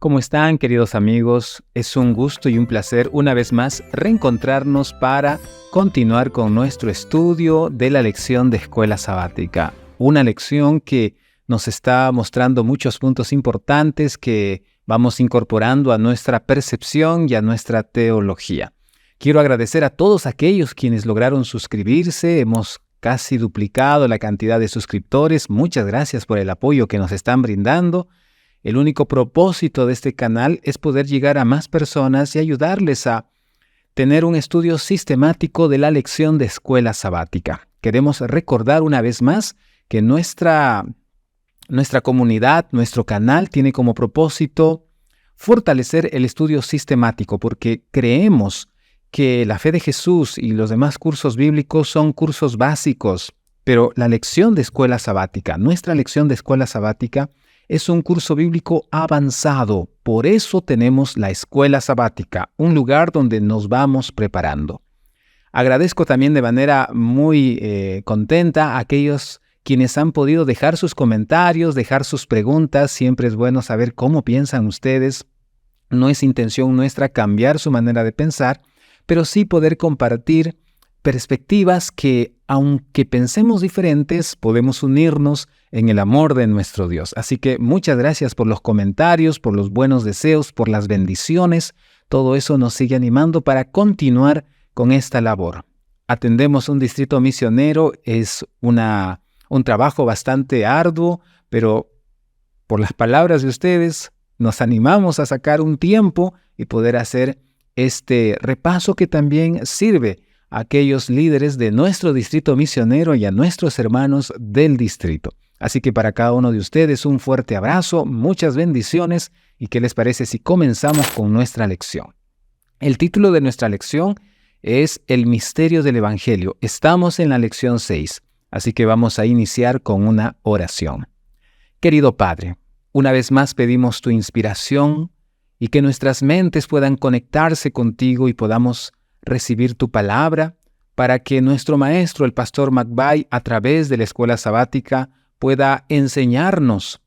¿Cómo están, queridos amigos? Es un gusto y un placer una vez más reencontrarnos para continuar con nuestro estudio de la lección de Escuela Sabática. Una lección que nos está mostrando muchos puntos importantes que vamos incorporando a nuestra percepción y a nuestra teología. Quiero agradecer a todos aquellos quienes lograron suscribirse. Hemos casi duplicado la cantidad de suscriptores. Muchas gracias por el apoyo que nos están brindando. El único propósito de este canal es poder llegar a más personas y ayudarles a tener un estudio sistemático de la lección de Escuela Sabática. Queremos recordar una vez más que nuestra comunidad, nuestro canal, tiene como propósito fortalecer el estudio sistemático, porque creemos que la fe de Jesús y los demás cursos bíblicos son cursos básicos, pero la lección de Escuela Sabática, nuestra lección de Escuela Sabática, es un curso bíblico avanzado. Por eso tenemos la Escuela Sabática, un lugar donde nos vamos preparando. Agradezco también de manera muy contenta a aquellos quienes han podido dejar sus comentarios, dejar sus preguntas. Siempre es bueno saber cómo piensan ustedes. No es intención nuestra cambiar su manera de pensar, pero sí poder compartir perspectivas que, aunque pensemos diferentes, podemos unirnos en el amor de nuestro Dios. Así que muchas gracias por los comentarios, por los buenos deseos, por las bendiciones. Todo eso nos sigue animando para continuar con esta labor. Atendemos un distrito misionero, es un trabajo bastante arduo, pero por las palabras de ustedes nos animamos a sacar un tiempo y poder hacer este repaso que también sirve a aquellos líderes de nuestro distrito misionero y a nuestros hermanos del distrito. Así que para cada uno de ustedes un fuerte abrazo, muchas bendiciones, y ¿qué les parece si comenzamos con nuestra lección? El título de nuestra lección es El misterio del Evangelio. Estamos en la lección 6, así que vamos a iniciar con una oración. Querido Padre, una vez más pedimos tu inspiración y que nuestras mentes puedan conectarse contigo y podamos recibir tu palabra para que nuestro maestro, el pastor McBay, a través de la Escuela Sabática, pueda enseñarnos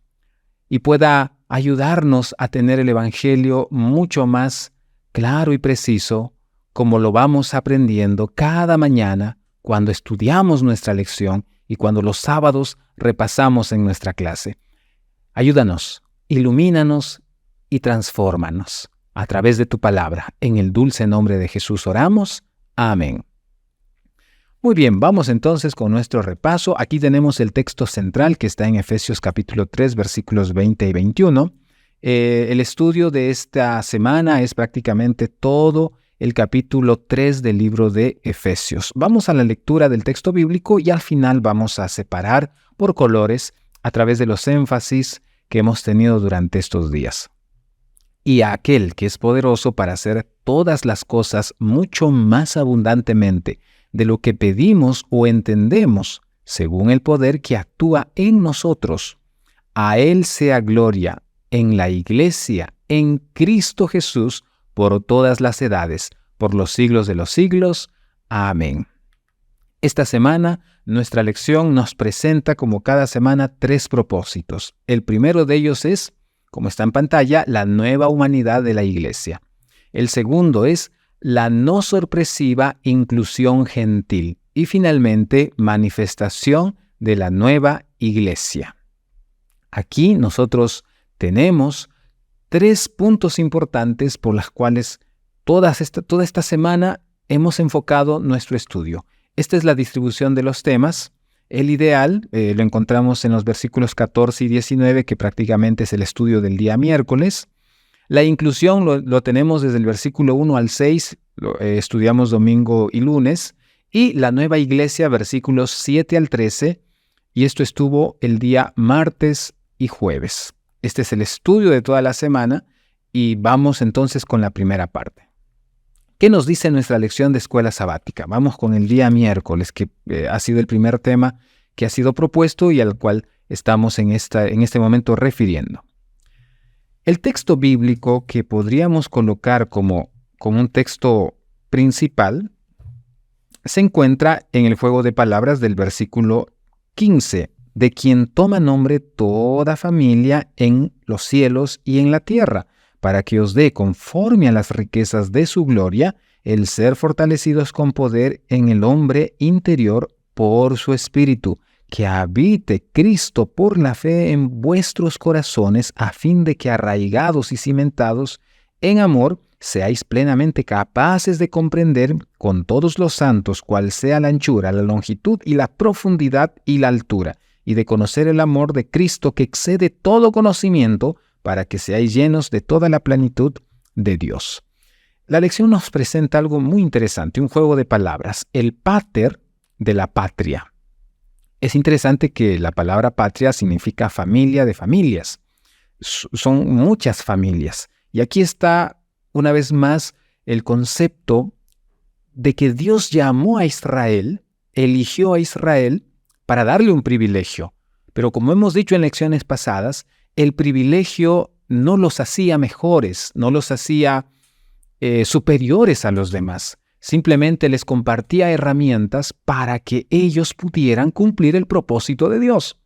y pueda ayudarnos a tener el Evangelio mucho más claro y preciso, como lo vamos aprendiendo cada mañana cuando estudiamos nuestra lección y cuando los sábados repasamos en nuestra clase. Ayúdanos, ilumínanos y transfórmanos a través de tu palabra. En el dulce nombre de Jesús oramos. Amén. Muy bien, vamos entonces con nuestro repaso. Aquí tenemos el texto central que está en Efesios capítulo 3, versículos 20 y 21. El estudio de esta semana es prácticamente todo el capítulo 3 del libro de Efesios. Vamos a la lectura del texto bíblico y al final vamos a separar por colores a través de los énfasis que hemos tenido durante estos días. Y a aquel que es poderoso para hacer todas las cosas mucho más abundantemente de lo que pedimos o entendemos, según el poder que actúa en nosotros. A Él sea gloria en la Iglesia, en Cristo Jesús, por todas las edades, por los siglos de los siglos. Amén. Esta semana, nuestra lección nos presenta, como cada semana, 3 propósitos. El primero de ellos es, como está en pantalla, la nueva humanidad de la Iglesia. El segundo es la no sorpresiva inclusión gentil. Y finalmente, manifestación de la nueva Iglesia. Aquí nosotros tenemos 3 puntos importantes por los cuales toda esta semana hemos enfocado nuestro estudio. Esta es la distribución de los temas. El ideal lo encontramos en los versículos 14 y 19, que prácticamente es el estudio del día miércoles. La inclusión lo tenemos desde el versículo 1 al 6, estudiamos domingo y lunes. Y la nueva iglesia, versículos 7 al 13, y esto estuvo el día martes y jueves. Este es el estudio de toda la semana y vamos entonces con la primera parte. ¿Qué nos dice nuestra lección de Escuela Sabática? Vamos con el día miércoles, que ha sido el primer tema que ha sido propuesto y al cual estamos en este momento refiriendo. El texto bíblico que podríamos colocar como un texto principal se encuentra en el juego de palabras del versículo 15, de quien toma nombre toda familia en los cielos y en la tierra, para que os dé, conforme a las riquezas de su gloria, el ser fortalecidos con poder en el hombre interior por su Espíritu, que habite Cristo por la fe en vuestros corazones, a fin de que arraigados y cimentados en amor, seáis plenamente capaces de comprender con todos los santos cuál sea la anchura, la longitud y la profundidad y la altura, y de conocer el amor de Cristo que excede todo conocimiento, para que seáis llenos de toda la plenitud de Dios. La lección nos presenta algo muy interesante, un juego de palabras, el pater de la patria. Es interesante que la palabra patria significa familia de familias. Son muchas familias. Y aquí está, una vez más, el concepto de que Dios llamó a Israel, eligió a Israel para darle un privilegio. Pero como hemos dicho en lecciones pasadas, el privilegio no los hacía mejores, no los hacía superiores a los demás. Simplemente les compartía herramientas para que ellos pudieran cumplir el propósito de Dios.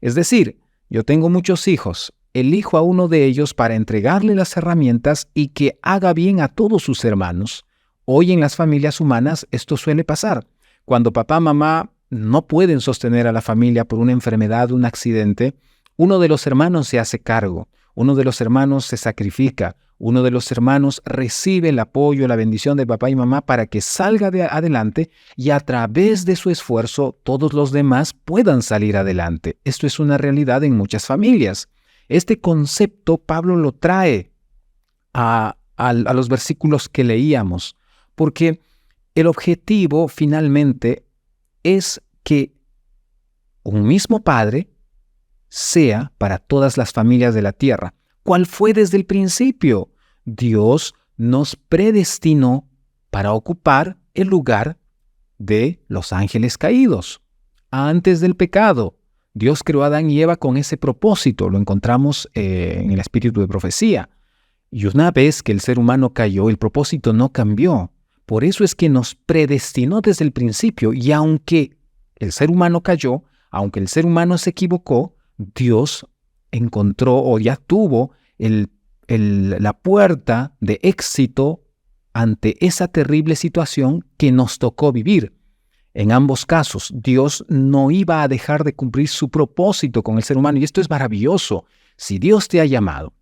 Es decir, yo tengo muchos hijos, elijo a uno de ellos para entregarle las herramientas y que haga bien a todos sus hermanos. Hoy en las familias humanas esto suele pasar. Cuando papá, mamá no pueden sostener a la familia por una enfermedad, un accidente, uno de los hermanos se hace cargo, uno de los hermanos se sacrifica, uno de los hermanos recibe el apoyo, la bendición de papá y mamá para que salga adelante y a través de su esfuerzo todos los demás puedan salir adelante. Esto es una realidad en muchas familias. Este concepto Pablo lo trae a los versículos que leíamos, porque el objetivo finalmente es que un mismo Padre sea para todas las familias de la tierra. ¿Cuál fue desde el principio? Dios nos predestinó para ocupar el lugar de los ángeles caídos. Antes del pecado, Dios creó a Adán y Eva con ese propósito. Lo encontramos en el espíritu de profecía. Y una vez que el ser humano cayó, el propósito no cambió. Por eso es que nos predestinó desde el principio. Y aunque el ser humano cayó, aunque el ser humano se equivocó, Dios encontró o ya tuvo la puerta de éxito ante esa terrible situación que nos tocó vivir. En ambos casos, Dios no iba a dejar de cumplir su propósito con el ser humano. Y esto es maravilloso. Si Dios te ha llamado,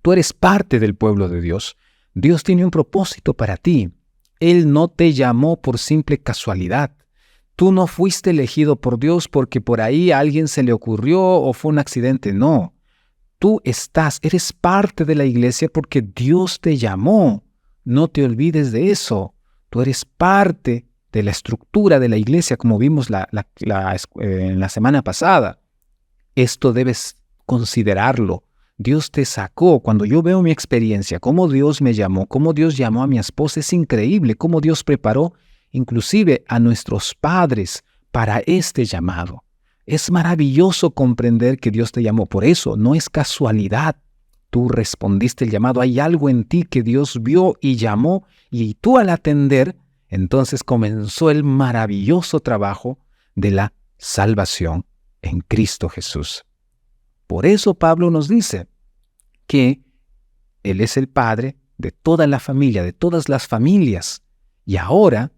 tú eres parte del pueblo de Dios. Dios tiene un propósito para ti. Él no te llamó por simple casualidad. Tú no fuiste elegido por Dios porque por ahí a alguien se le ocurrió o fue un accidente. No. Tú eres parte de la iglesia porque Dios te llamó. No te olvides de eso. Tú eres parte de la estructura de la iglesia, como vimos en la semana pasada. Esto debes considerarlo. Dios te sacó. Cuando yo veo mi experiencia, cómo Dios me llamó, cómo Dios llamó a mi esposa, es increíble, cómo Dios preparó inclusive a nuestros padres para este llamado. Es maravilloso comprender que Dios te llamó. Por eso, no es casualidad. Tú respondiste el llamado. Hay algo en ti que Dios vio y llamó, y tú al atender, entonces comenzó el maravilloso trabajo de la salvación en Cristo Jesús. Por eso Pablo nos dice que Él es el Padre de toda la familia, de todas las familias. Y ahora,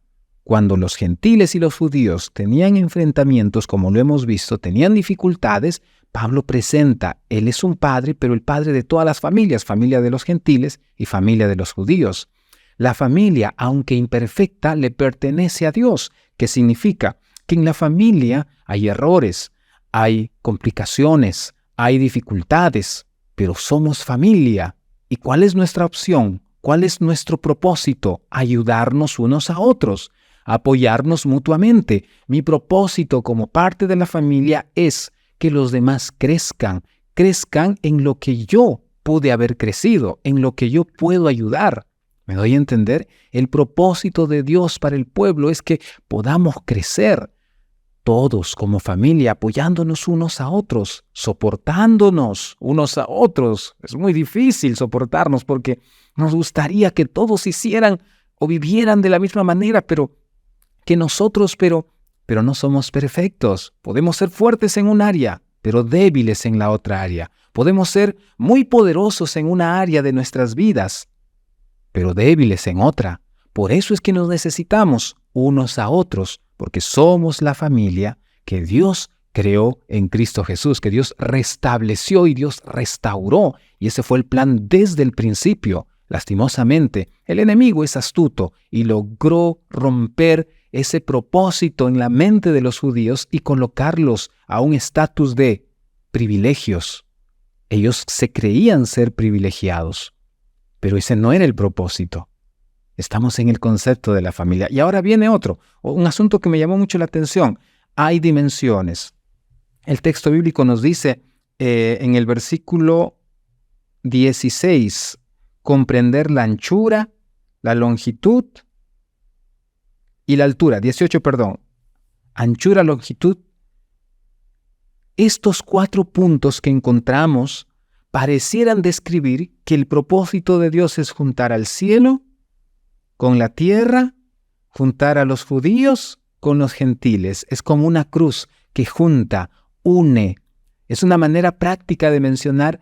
cuando los gentiles y los judíos tenían enfrentamientos, como lo hemos visto, tenían dificultades, Pablo presenta, Él es un Padre, pero el Padre de todas las familias, familia de los gentiles y familia de los judíos. La familia, aunque imperfecta, le pertenece a Dios, que significa que en la familia hay errores, hay complicaciones, hay dificultades, pero somos familia. ¿Y cuál es nuestra opción? ¿Cuál es nuestro propósito? Ayudarnos unos a otros, apoyarnos mutuamente. Mi propósito como parte de la familia es que los demás crezcan en lo que yo pude haber crecido, en lo que yo puedo ayudar. ¿Me doy a entender? El propósito de Dios para el pueblo es que podamos crecer todos como familia, apoyándonos unos a otros, soportándonos unos a otros. Es muy difícil soportarnos porque nos gustaría que todos hicieran o vivieran de la misma manera, pero no somos perfectos. Podemos ser fuertes en un área, pero débiles en la otra área. Podemos ser muy poderosos en una área de nuestras vidas, pero débiles en otra. Por eso es que nos necesitamos unos a otros, porque somos la familia que Dios creó en Cristo Jesús, que Dios restableció y Dios restauró. Y ese fue el plan desde el principio. Lastimosamente, el enemigo es astuto y logró romper ese propósito en la mente de los judíos y colocarlos a un estatus de privilegios. Ellos se creían ser privilegiados, pero ese no era el propósito. Estamos en el concepto de la familia. Y ahora viene un asunto que me llamó mucho la atención. Hay dimensiones. El texto bíblico nos dice en el versículo 16, comprender la anchura, la longitud y la altura. 18, perdón. Anchura, longitud. Estos 4 puntos que encontramos parecieran describir que el propósito de Dios es juntar al cielo con la tierra, juntar a los judíos con los gentiles. Es como una cruz que junta, une. Es una manera práctica de mencionar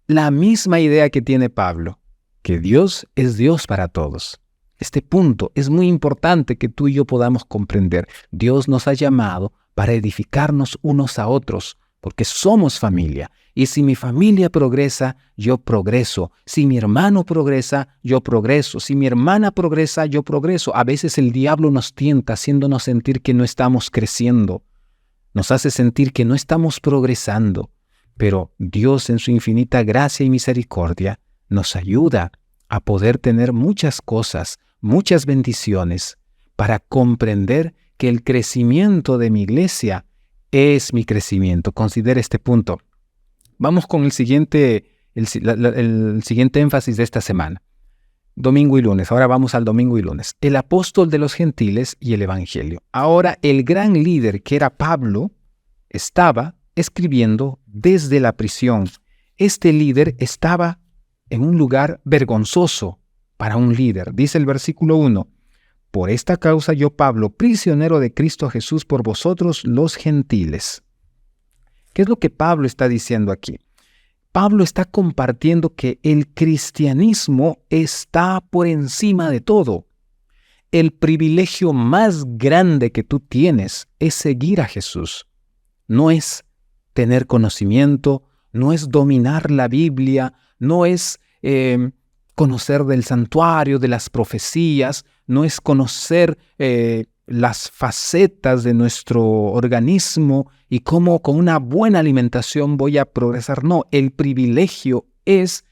la misma idea que tiene Pablo, que Dios es Dios para todos. Este punto es muy importante que tú y yo podamos comprender. Dios nos ha llamado para edificarnos unos a otros, porque somos familia. Y si mi familia progresa, yo progreso. Si mi hermano progresa, yo progreso. Si mi hermana progresa, yo progreso. A veces el diablo nos tienta haciéndonos sentir que no estamos creciendo. Nos hace sentir que no estamos progresando. Pero Dios en su infinita gracia y misericordia nos ayuda a poder tener muchas cosas, muchas bendiciones, para comprender que el crecimiento de mi iglesia es mi crecimiento. Considera este punto. Vamos con el siguiente énfasis de esta semana. Domingo y lunes. Ahora vamos al domingo y lunes. El apóstol de los gentiles y el evangelio. Ahora el gran líder que era Pablo estaba escribiendo desde la prisión. Este líder estaba en un lugar vergonzoso para un líder. Dice el versículo 1. Por esta causa yo, Pablo, prisionero de Cristo Jesús por vosotros los gentiles. ¿Qué es lo que Pablo está diciendo aquí? Pablo está compartiendo que el cristianismo está por encima de todo. El privilegio más grande que tú tienes es seguir a Jesús. No es tener conocimiento, no es dominar la Biblia, no es conocer del santuario, de las profecías, no es conocer las facetas de nuestro organismo y cómo con una buena alimentación voy a progresar. No, el privilegio es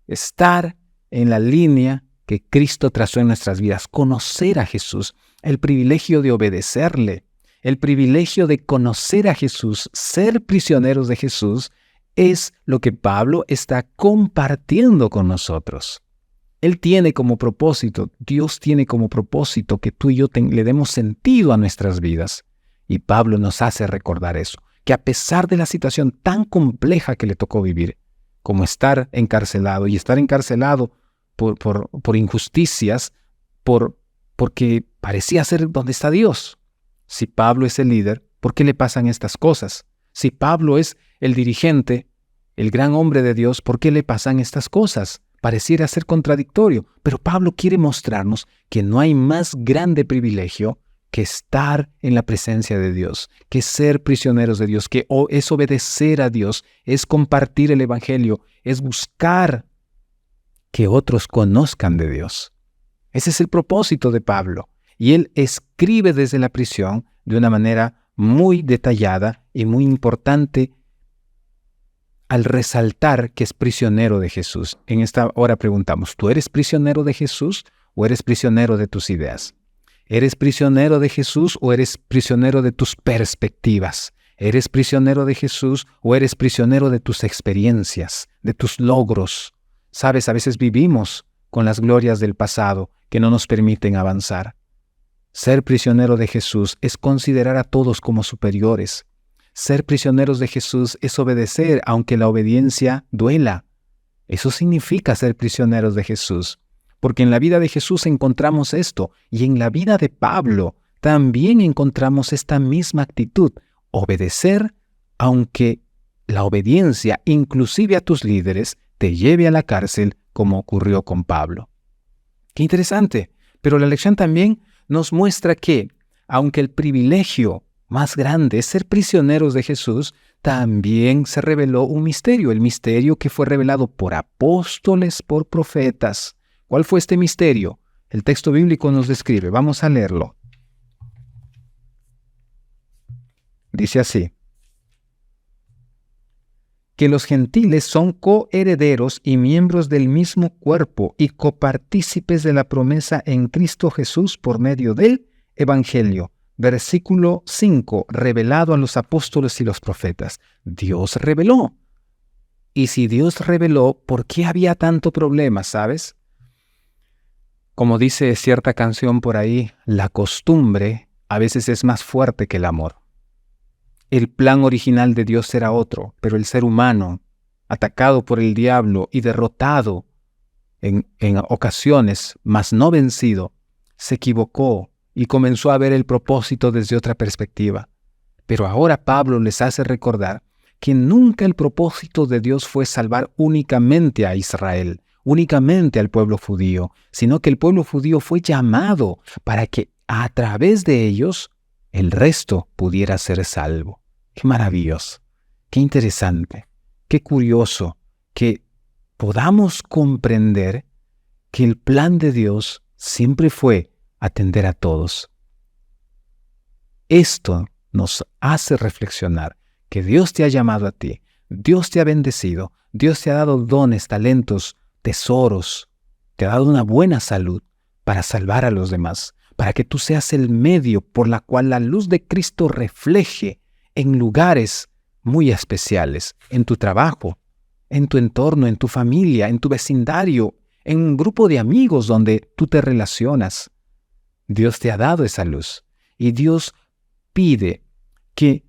estar en la línea que Cristo trazó en nuestras vidas, conocer a Jesús, el privilegio de obedecerle, el privilegio de conocer a Jesús, ser prisioneros de Jesús, es lo que Pablo está compartiendo con nosotros. Él tiene como propósito, Dios tiene como propósito que tú y yo le demos sentido a nuestras vidas. Y Pablo nos hace recordar eso, que a pesar de la situación tan compleja que le tocó vivir, como estar encarcelado, y estar encarcelado por injusticias, porque parecía ser donde está Dios. Si Pablo es el líder, ¿por qué le pasan estas cosas? Si Pablo es el dirigente, el gran hombre de Dios, ¿por qué le pasan estas cosas? Pareciera ser contradictorio, pero Pablo quiere mostrarnos que no hay más grande privilegio que estar en la presencia de Dios, que ser prisioneros de Dios, que es obedecer a Dios, es compartir el evangelio, es buscar que otros conozcan de Dios. Ese es el propósito de Pablo. Y él escribe desde la prisión de una manera muy detallada y muy importante al resaltar que es prisionero de Jesús. En esta hora preguntamos, ¿tú eres prisionero de Jesús o eres prisionero de tus ideas? ¿Eres prisionero de Jesús o eres prisionero de tus perspectivas? ¿Eres prisionero de Jesús o eres prisionero de tus experiencias, de tus logros? Sabes, a veces vivimos con las glorias del pasado que no nos permiten avanzar. Ser prisionero de Jesús es considerar a todos como superiores. Ser prisioneros de Jesús es obedecer aunque la obediencia duela. Eso significa ser prisioneros de Jesús. Porque en la vida de Jesús encontramos esto, y en la vida de Pablo también encontramos esta misma actitud. Obedecer aunque la obediencia, inclusive a tus líderes, te lleve a la cárcel, como ocurrió con Pablo. Qué interesante. Pero la lección también nos muestra que, aunque el privilegio más grande es ser prisioneros de Jesús, también se reveló un misterio, el misterio que fue revelado por apóstoles, por profetas. ¿Cuál fue este misterio? El texto bíblico nos describe. Vamos a leerlo. Dice así: que los gentiles son coherederos y miembros del mismo cuerpo y copartícipes de la promesa en Cristo Jesús por medio del Evangelio. Versículo 5, revelado a los apóstoles y los profetas. Dios reveló. Y si Dios reveló, ¿por qué había tanto problema, sabes? Como dice cierta canción por ahí, la costumbre a veces es más fuerte que el amor. El plan original de Dios era otro, pero el ser humano, atacado por el diablo y derrotado en ocasiones, mas no vencido, se equivocó y comenzó a ver el propósito desde otra perspectiva. Pero ahora Pablo les hace recordar que nunca el propósito de Dios fue salvar únicamente a Israel, únicamente al pueblo judío, sino que el pueblo judío fue llamado para que a través de ellos el resto pudiera ser salvo. Qué maravilloso, qué interesante, qué curioso que podamos comprender que el plan de Dios siempre fue atender a todos. Esto nos hace reflexionar que Dios te ha llamado a ti, Dios te ha bendecido, Dios te ha dado dones, talentos, tesoros, te ha dado una buena salud para salvar a los demás, para que tú seas el medio por la cual la luz de Cristo refleje en lugares muy especiales, en tu trabajo, en tu entorno, en tu familia, en tu vecindario, en un grupo de amigos donde tú te relacionas. Dios te ha dado esa luz y Dios pide que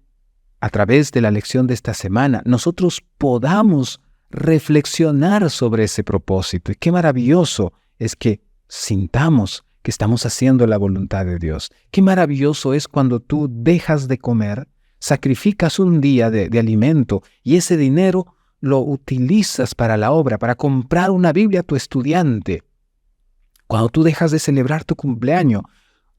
a través de la lección de esta semana nosotros podamos reflexionar sobre ese propósito. Y qué maravilloso es que sintamos que estamos haciendo la voluntad de Dios. Qué maravilloso es cuando tú dejas de comer, sacrificas un día de alimento y ese dinero lo utilizas para la obra, para comprar una Biblia a tu estudiante. Cuando tú dejas de celebrar tu cumpleaños,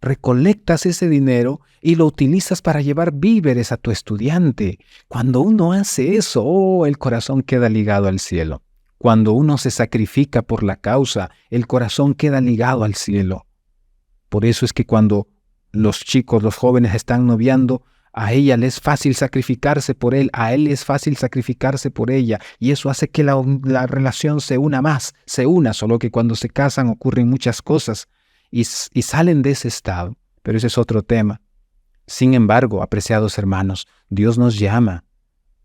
recolectas ese dinero y lo utilizas para llevar víveres a tu estudiante. Cuando uno hace eso, el corazón queda ligado al cielo. Cuando uno se sacrifica por la causa, el corazón queda ligado al cielo. Por eso es que cuando los chicos, los jóvenes están noviando, a ella le es fácil sacrificarse por él, a él le es fácil sacrificarse por ella, y eso hace que la relación se una más, solo que cuando se casan ocurren muchas cosas y salen de ese estado, pero ese es otro tema. Sin embargo, apreciados hermanos, Dios nos llama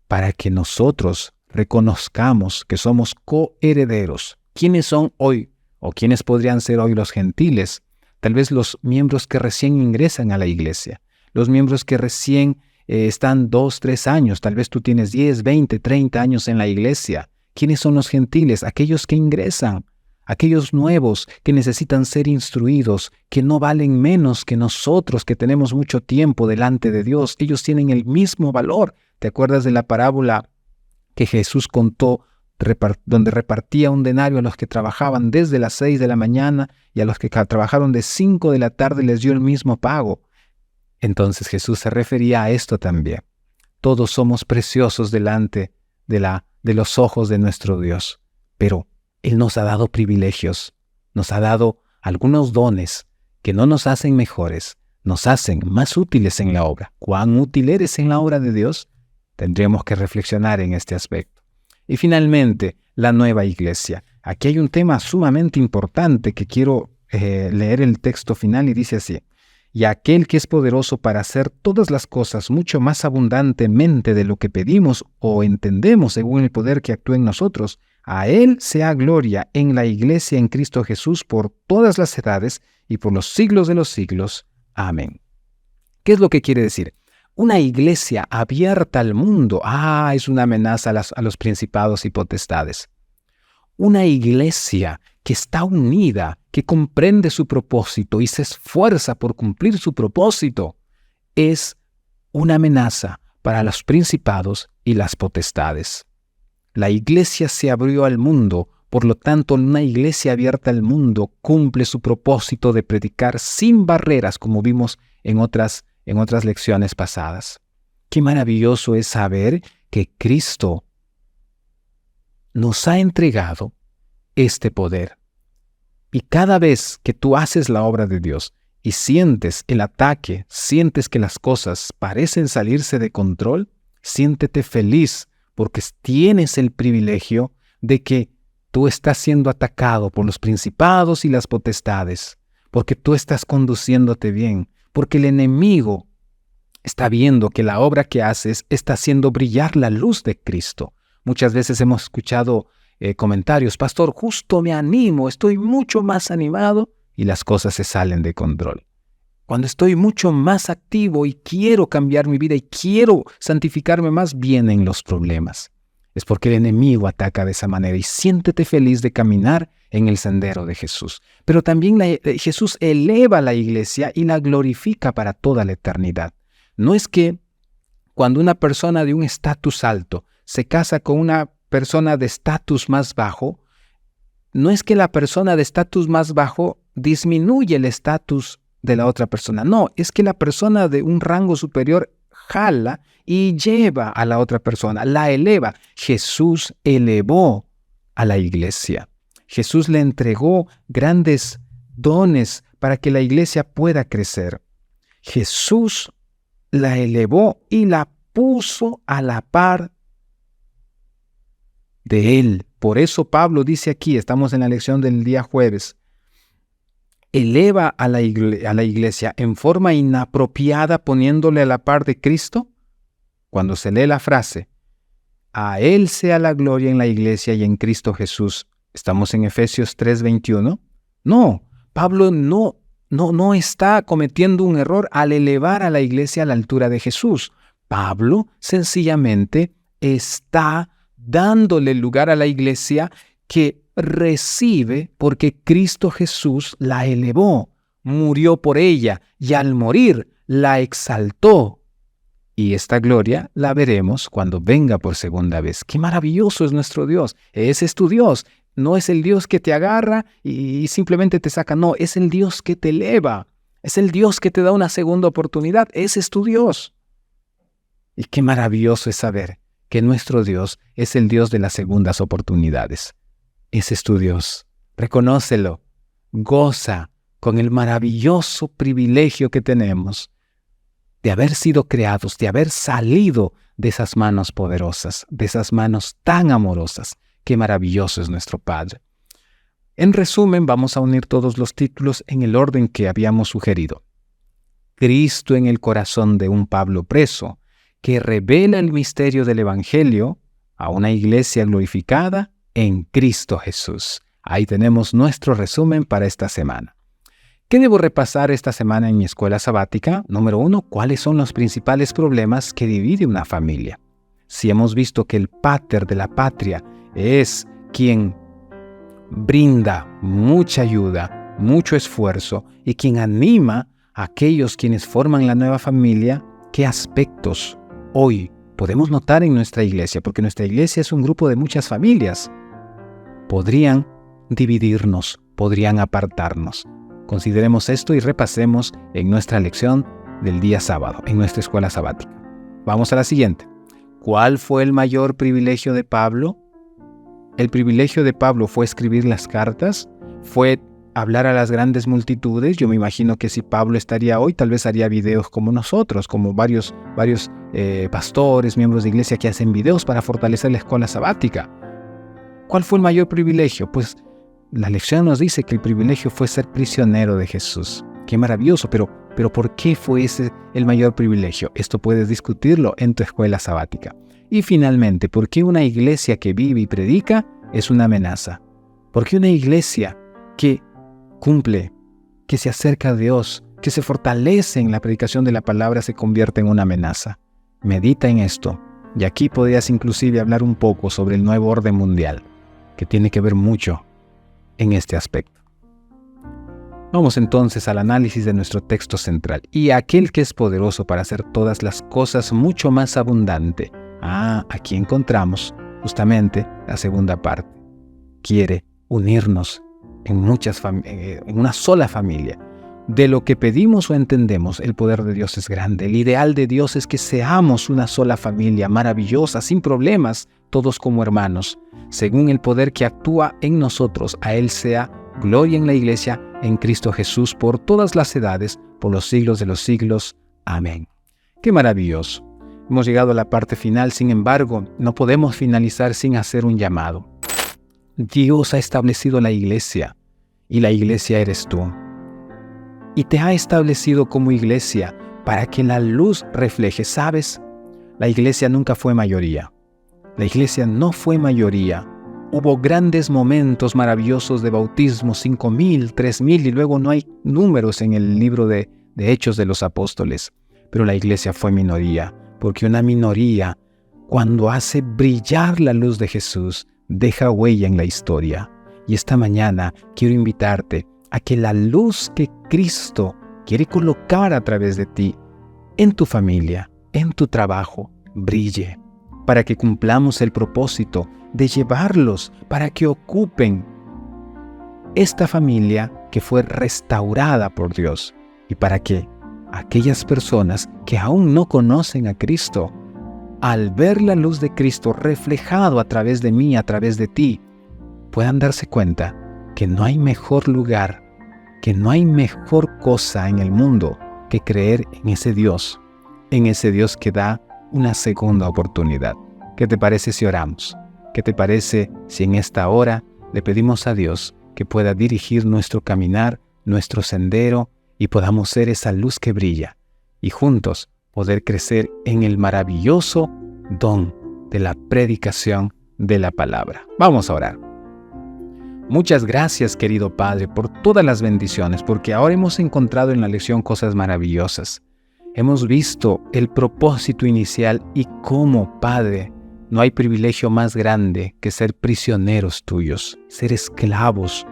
para que nosotros reconozcamos que somos coherederos. ¿Quiénes son hoy o quiénes podrían ser hoy los gentiles? Tal vez los miembros que recién ingresan a la iglesia, los miembros que recién están 2, 3 años, tal vez tú tienes 10, 20, 30 años en la iglesia. ¿Quiénes son los gentiles? Aquellos que ingresan, aquellos nuevos que necesitan ser instruidos, que no valen menos que nosotros, que tenemos mucho tiempo delante de Dios. Ellos tienen el mismo valor. ¿Te acuerdas de la parábola que Jesús contó donde repartía un denario a los que trabajaban desde las 6 de la mañana y a los que trabajaron de 5 de la tarde les dio el mismo pago? Entonces Jesús se refería a esto también. Todos somos preciosos delante de los ojos de nuestro Dios, pero Él nos ha dado privilegios, nos ha dado algunos dones que no nos hacen mejores, nos hacen más útiles en la obra. ¿Cuán útil eres en la obra de Dios? Tendríamos que reflexionar en este aspecto. Y finalmente, la nueva iglesia. Aquí hay un tema sumamente importante que quiero leer el texto final y dice así: y aquel que es poderoso para hacer todas las cosas mucho más abundantemente de lo que pedimos o entendemos según el poder que actúa en nosotros, a Él sea gloria en la iglesia en Cristo Jesús por todas las edades y por los siglos de los siglos. Amén. ¿Qué es lo que quiere decir? Una iglesia abierta al mundo, es una amenaza a los principados y potestades. Una iglesia que está unida, que comprende su propósito y se esfuerza por cumplir su propósito, es una amenaza para los principados y las potestades. La iglesia se abrió al mundo, por lo tanto, una iglesia abierta al mundo cumple su propósito de predicar sin barreras, como vimos en otras lecciones pasadas. Qué maravilloso es saber que Cristo nos ha entregado este poder. Y cada vez que tú haces la obra de Dios y sientes el ataque, sientes que las cosas parecen salirse de control, siéntete feliz porque tienes el privilegio de que tú estás siendo atacado por los principados y las potestades, porque tú estás conduciéndote bien, porque el enemigo está viendo que la obra que haces está haciendo brillar la luz de Cristo. Muchas veces hemos escuchado comentarios: pastor, justo me animo, estoy mucho más animado, y las cosas se salen de control. Cuando estoy mucho más activo y quiero cambiar mi vida y quiero santificarme más, vienen los problemas. Es porque el enemigo ataca de esa manera, y siéntete feliz de caminar en el sendero de Jesús. Pero también Jesús eleva a la iglesia y la glorifica para toda la eternidad. No es que cuando una persona de un estatus alto se casa con una persona de estatus más bajo, no es que la persona de estatus más bajo disminuye el estatus de la otra persona. No, es que la persona de un rango superior jala y lleva a la otra persona, la eleva. Jesús elevó a la iglesia. Jesús le entregó grandes dones para que la iglesia pueda crecer. Jesús la elevó y la puso a la par de él. Por eso Pablo dice aquí, estamos en la lección del día jueves, eleva a la iglesia en forma inapropiada poniéndole a la par de Cristo. Cuando se lee la frase, a Él sea la gloria en la iglesia y en Cristo Jesús, ¿estamos en Efesios 3:21? No, Pablo no está cometiendo un error al elevar a la iglesia a la altura de Jesús. Pablo sencillamente está dándole lugar a la iglesia que recibe porque Cristo Jesús la elevó, murió por ella y al morir la exaltó. Y esta gloria la veremos cuando venga por segunda vez. ¡Qué maravilloso es nuestro Dios! Ese es tu Dios. No es el Dios que te agarra y simplemente te saca. No, es el Dios que te eleva. Es el Dios que te da una segunda oportunidad. Ese es tu Dios. Y qué maravilloso es saber que nuestro Dios es el Dios de las segundas oportunidades. Ese es tu Dios. Reconócelo. Goza con el maravilloso privilegio que tenemos de haber sido creados, de haber salido de esas manos poderosas, de esas manos tan amorosas. Qué maravilloso es nuestro Padre. En resumen, vamos a unir todos los títulos en el orden que habíamos sugerido. Cristo en el corazón de un Pablo preso, que revela el misterio del Evangelio a una iglesia glorificada en Cristo Jesús. Ahí tenemos nuestro resumen para esta semana. ¿Qué debo repasar esta semana en mi escuela sabática? Número 1, ¿cuáles son los principales problemas que divide una familia? Si hemos visto que el pater de la patria es quien brinda mucha ayuda, mucho esfuerzo y quien anima a aquellos quienes forman la nueva familia, ¿qué aspectos hoy podemos notar en nuestra iglesia? Porque nuestra iglesia es un grupo de muchas familias. Podrían dividirnos, podrían apartarnos. Consideremos esto y repasemos en nuestra lección del día sábado, en nuestra escuela sabática. Vamos a la siguiente. ¿Cuál fue el mayor privilegio de Pablo? El privilegio de Pablo fue escribir las cartas, fue hablar a las grandes multitudes. Yo me imagino que si Pablo estaría hoy, tal vez haría videos como nosotros, como varios pastores, miembros de iglesia que hacen videos para fortalecer la escuela sabática. ¿Cuál fue el mayor privilegio? Pues la lección nos dice que el privilegio fue ser prisionero de Jesús. ¡Qué maravilloso! Pero ¿por qué fue ese el mayor privilegio? Esto puedes discutirlo en tu escuela sabática. Y finalmente, ¿por qué una iglesia que vive y predica es una amenaza? ¿Por qué una iglesia que cumple, que se acerca a Dios, que se fortalece en la predicación de la palabra se convierte en una amenaza? Medita en esto. Y aquí podrías inclusive hablar un poco sobre el nuevo orden mundial, que tiene que ver mucho en este aspecto. Vamos entonces al análisis de nuestro texto central. Y aquel que es poderoso para hacer todas las cosas mucho más abundante. Aquí encontramos justamente la segunda parte. Quiere unirnos en una sola familia. De lo que pedimos o entendemos, el poder de Dios es grande. El ideal de Dios es que seamos una sola familia maravillosa, sin problemas, todos como hermanos. Según el poder que actúa en nosotros, a Él sea gloria en la Iglesia, en Cristo Jesús, por todas las edades, por los siglos de los siglos. Amén. ¡Qué maravilloso! Hemos llegado a la parte final, sin embargo, no podemos finalizar sin hacer un llamado. Dios ha establecido la Iglesia, y la Iglesia eres tú. Y te ha establecido como iglesia para que la luz refleje. ¿Sabes? La iglesia nunca fue mayoría. La iglesia no fue mayoría. Hubo grandes momentos maravillosos de bautismo, 5,000, 3,000, y luego no hay números en el libro de Hechos de los Apóstoles. Pero la iglesia fue minoría, porque una minoría, cuando hace brillar la luz de Jesús, deja huella en la historia. Y esta mañana quiero invitarte a que la luz que Cristo quiere colocar a través de ti, en tu familia, en tu trabajo, brille, para que cumplamos el propósito de llevarlos para que ocupen esta familia que fue restaurada por Dios, y para que aquellas personas que aún no conocen a Cristo, al ver la luz de Cristo reflejado a través de mí, a través de ti, puedan darse cuenta que no hay mejor lugar, que no hay mejor cosa en el mundo que creer en ese Dios que da una segunda oportunidad. ¿Qué te parece si oramos? ¿Qué te parece si en esta hora le pedimos a Dios que pueda dirigir nuestro caminar, nuestro sendero, y podamos ser esa luz que brilla, y juntos poder crecer en el maravilloso don de la predicación de la palabra? Vamos a orar. Muchas gracias, querido Padre, por todas las bendiciones, porque ahora hemos encontrado en la lección cosas maravillosas. Hemos visto el propósito inicial y cómo, Padre, no hay privilegio más grande que ser prisioneros tuyos, ser esclavos,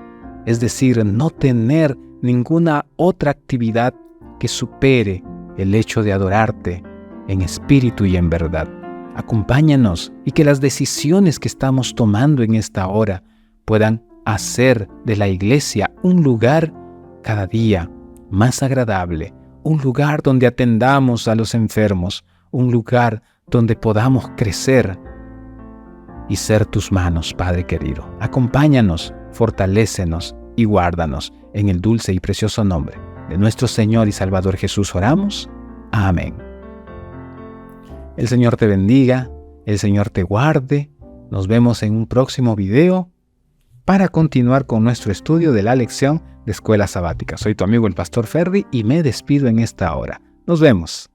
es decir, no tener ninguna otra actividad que supere el hecho de adorarte en espíritu y en verdad. Acompáñanos y que las decisiones que estamos tomando en esta hora puedan hacer de la iglesia un lugar cada día más agradable, un lugar donde atendamos a los enfermos, un lugar donde podamos crecer y ser tus manos, Padre querido. Acompáñanos, fortalécenos y guárdanos. En el dulce y precioso nombre de nuestro Señor y Salvador Jesús oramos. Amén. El Señor te bendiga, el Señor te guarde. Nos vemos en un próximo video para continuar con nuestro estudio de la lección de Escuela Sabática. Soy tu amigo el Pastor Ferdi y me despido en esta hora. Nos vemos.